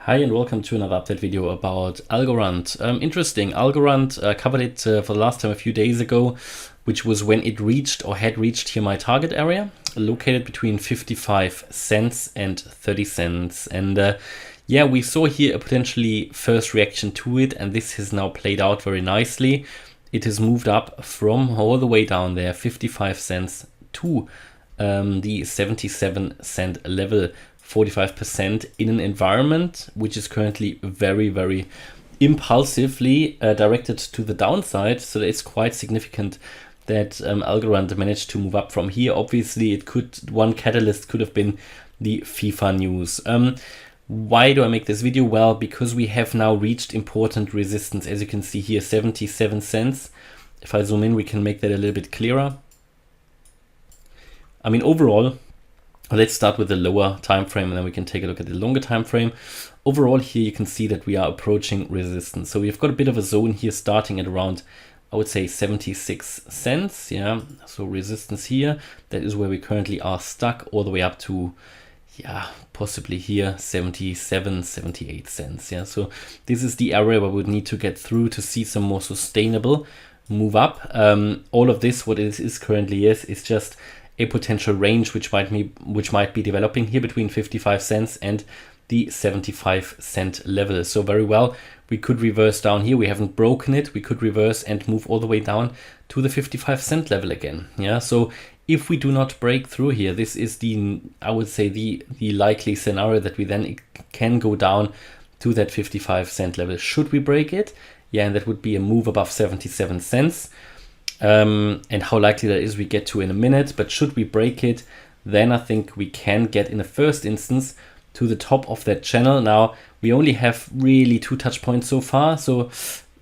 Hi and welcome to another update video about Algorand. Interesting, Algorand covered it for the last time a few days ago, which was when it reached or had reached here my target area, located between 55 cents and 30 cents. And yeah, we saw here a potentially first reaction to it, and this has now played out very nicely. It has moved up from all the way down there, 55 cents to the 77 cent level, 45% in an environment which is currently very impulsively directed to the downside. So it's quite significant that Algorand managed to move up from here. Obviously, one catalyst could have been the FIFA news. Why do I make this video? Well, because we have now reached important resistance. As you can see here, 77 cents. If I zoom in, we can make that a little bit clearer. I mean, overall, let's start with the lower time frame and then we can take a look at the longer time frame. Overall here you can see that we are approaching resistance. So we've got a bit of a zone here starting at around, I would say 76 cents. Yeah, so resistance here, that is where we currently are stuck, all the way up to, yeah, possibly here 77, 78 cents. Yeah, so this is the area where we would need to get through to see some more sustainable move up. All of this, what it is currently is just a potential range which might be developing here between 55 cents and the 75 cent level. So very well, we could reverse down here. We haven't broken it. We could reverse and move all the way down to the 55 cent level again. Yeah, so if we do not break through here, this is I would say the likely scenario that we then can go down to that 55 cent level. Should we break it? Yeah, and that would be a move above 77 cents. And how likely that is we get to in a minute, but should we break it, then I think we can get in the first instance to the top of that channel. Now we only have really 2 touch points so far, so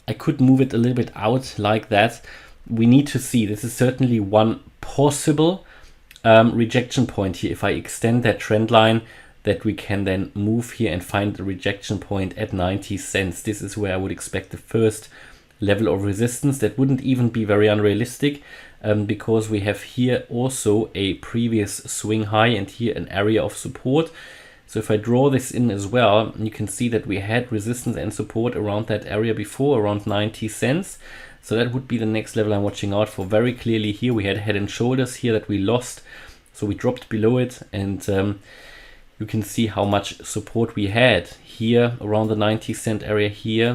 I could move it a little bit out like that. We need to see, this is certainly one possible rejection point here. If I extend that trend line, that we can then move here and find the rejection point at 90 cents. This is where I would expect the first level of resistance. That wouldn't even be very unrealistic, because we have here also a previous swing high and here an area of support. So if I draw this in as well, you can see that we had resistance and support around that area before, around 90 cents. So that would be the next level I'm watching out for. Very clearly here we had head and shoulders here that we lost, so we dropped below it, and you can see how much support we had here around the 90 cent area, here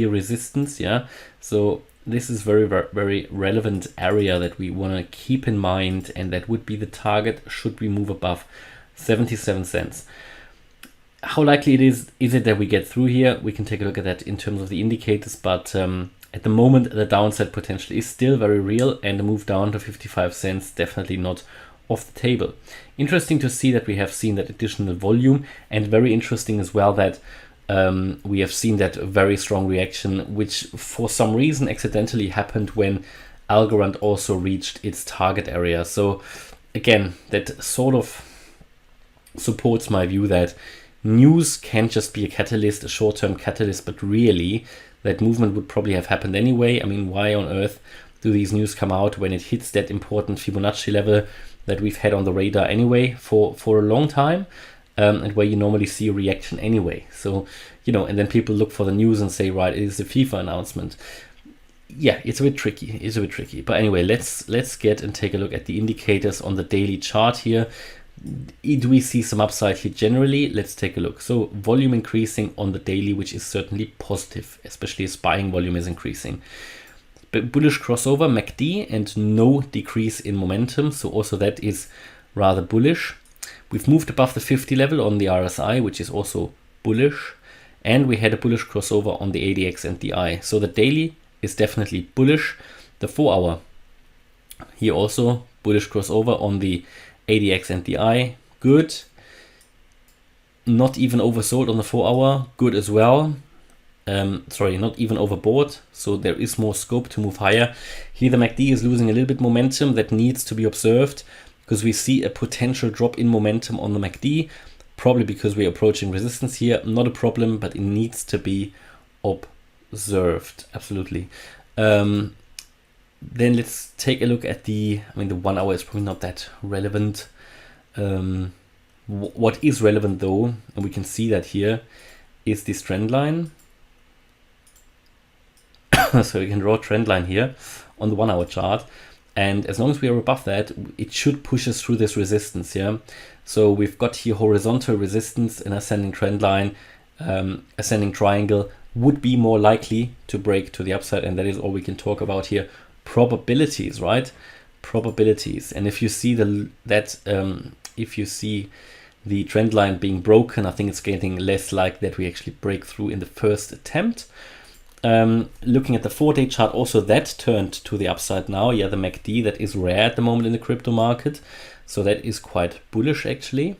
resistance. Yeah, so this is very relevant area that we want to keep in mind, and that would be the target should we move above 77 cents. How likely is it that we get through here? We can take a look at that in terms of the indicators, but at the moment the downside potential is still very real, and a move down to 55 cents definitely not off the table. Interesting to see that we have seen that additional volume, and very interesting as well that we have seen that very strong reaction, which for some reason accidentally happened when Algorand also reached its target area. So again, that sort of supports my view that news can't just be a catalyst, a short-term catalyst, but really that movement would probably have happened anyway. I mean, why on earth do these news come out when it hits that important Fibonacci level that we've had on the radar anyway for a long time? And where you normally see a reaction anyway. So, and then people look for the news and say, right, it is the FIFA announcement. Yeah, it's a bit tricky. But anyway, let's get and take a look at the indicators on the daily chart here. Do we see some upside here generally? Let's take a look. So volume increasing on the daily, which is certainly positive, especially as buying volume is increasing. But bullish crossover, MACD, and no decrease in momentum. So also that is rather bullish. We've moved above the 50 level on the RSI, which is also bullish. And we had a bullish crossover on the ADX and DI. So the daily is definitely bullish. The 4 hour, here also bullish crossover on the ADX and DI, good. Not even oversold on the 4 hour, good as well. Sorry, not even overbought, so there is more scope to move higher. Here the MACD is losing a little bit momentum. That needs to be observed, because we see a potential drop in momentum on the MACD, probably because we're approaching resistance here. Not a problem, but it needs to be observed, absolutely. Then let's take a look at the 1 hour is probably not that relevant. What is relevant though, and we can see that here, is this trend line. So you can draw a trend line here on the 1 hour chart. And as long as we are above that, it should push us through this resistance, yeah? So we've got here horizontal resistance, an ascending trend line, ascending triangle would be more likely to break to the upside, and that is all we can talk about here. Probabilities, right? Probabilities. And if you see if you see the trend line being broken, I think it's getting less likely that we actually break through in the first attempt. Looking at the 4-day chart, also that turned to the upside now. Yeah, the MACD, that is rare at the moment in the crypto market. So that is quite bullish actually.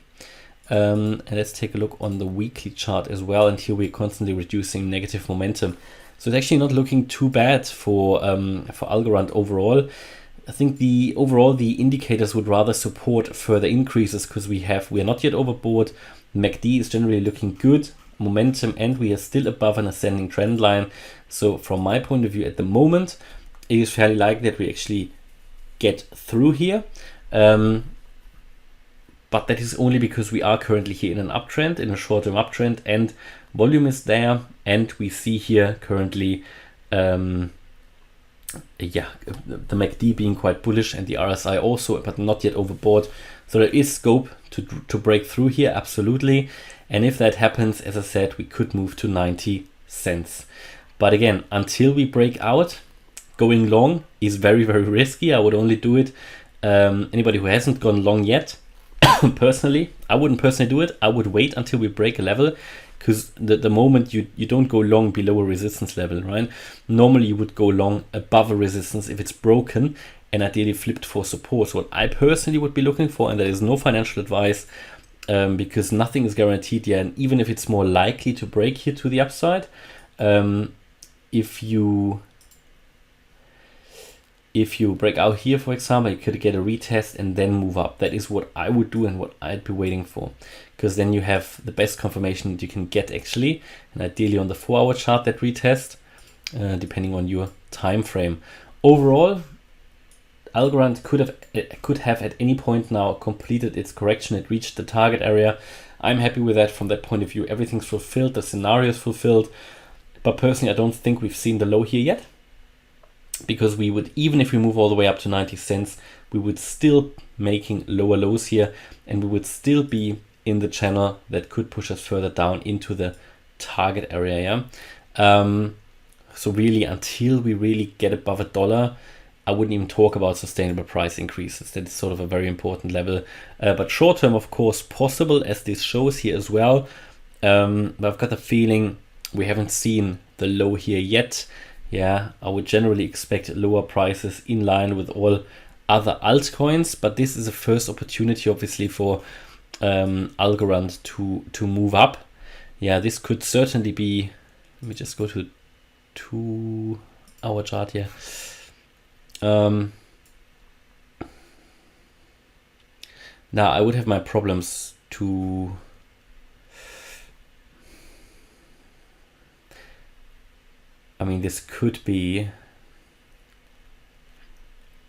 And let's take a look on the weekly chart as well. And here we're constantly reducing negative momentum. So it's actually not looking too bad for Algorand overall. I think the indicators would rather support further increases because we are not yet overbought. MACD is generally looking good. Momentum, and we are still above an ascending trend line. So from my point of view at the moment, it is fairly likely that we actually get through here. But that is only because we are currently here in an uptrend, in a short-term uptrend, and volume is there, and we see here currently the MACD being quite bullish and the RSI also, but not yet overbought. So there is scope to break through here, absolutely. And if that happens, as I said, we could move to 90 cents. But again, until we break out, going long is very, very risky. I would only do it. Anybody who hasn't gone long yet, personally, I wouldn't personally do it. I would wait until we break a level, because the moment you don't go long below a resistance level, right? Normally you would go long above a resistance if it's broken and ideally flipped for support. So what I personally would be looking for, and there is no financial advice, because nothing is guaranteed yet, and even if it's more likely to break here to the upside, if you break out here, for example, you could get a retest and then move up. That is what I would do and what I'd be waiting for, because then you have the best confirmation that you can get actually, and ideally on the 4-hour chart that retest, depending on your time frame. Overall, Algorand could have at any point now completed its correction. It reached the target area. I'm happy with that from that point of view. Everything's fulfilled, the scenario is fulfilled. But personally, I don't think we've seen the low here yet, because we would, even if we move all the way up to 90 cents, we would still making lower lows here, and we would still be in the channel that could push us further down into the target area. Yeah? So really, until we really get above $1, I wouldn't even talk about sustainable price increases. That is sort of a very important level. But short term, of course, possible, as this shows here as well. But I've got the feeling we haven't seen the low here yet. Yeah, I would generally expect lower prices in line with all other altcoins. But this is a first opportunity, obviously, for Algorand to move up. Yeah, this could certainly be. Let me just go to 2-hour chart here. Now I would have my problems to this could be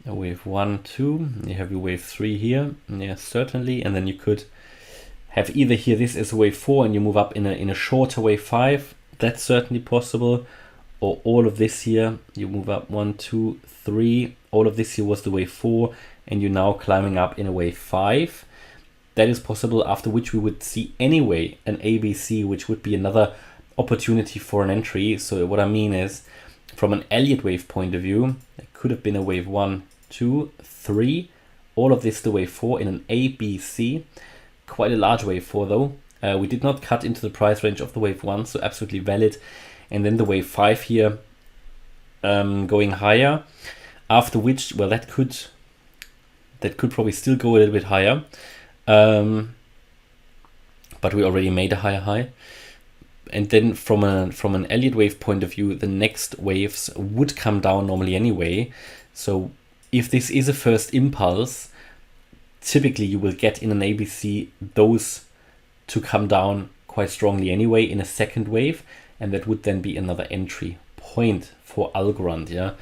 a wave 1, 2, you have your wave 3 here, yeah, certainly, and then you could have either here this is wave 4 and you move up in a shorter wave 5, that's certainly possible. Or all of this here, you move up 1, 2, 3. All of this here was the wave 4, and you're now climbing up in a wave 5. That is possible, after which we would see anyway an ABC, which would be another opportunity for an entry. So what I mean is, from an Elliott wave point of view, it could have been a wave 1, 2, 3. All of this the wave 4 in an ABC. Quite a large wave 4 though. We did not cut into the price range of the wave 1, so absolutely valid. And then the wave 5 here going higher, after which, well, that could probably still go a little bit higher, but we already made a higher high. And then from an Elliott wave point of view, the next waves would come down normally anyway. So if this is a first impulse, typically you will get in an ABC those to come down quite strongly anyway in a second wave. And that would then be another entry point for Algorand, yeah.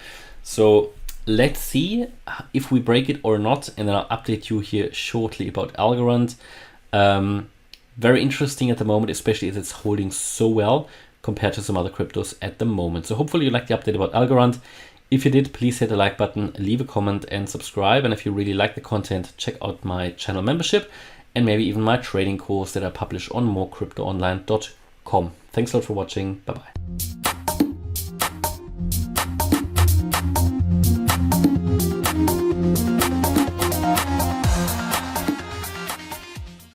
So let's see if we break it or not, and then I'll update you here shortly about Algorand. Very interesting at the moment, especially as it's holding so well compared to some other cryptos at the moment. So hopefully you liked the update about Algorand. If you did, please hit the like button, leave a comment and subscribe. And if you really like the content, check out my channel membership and maybe even my trading course that I publish on morecryptoonline.com. Thanks a lot for watching. Bye-bye.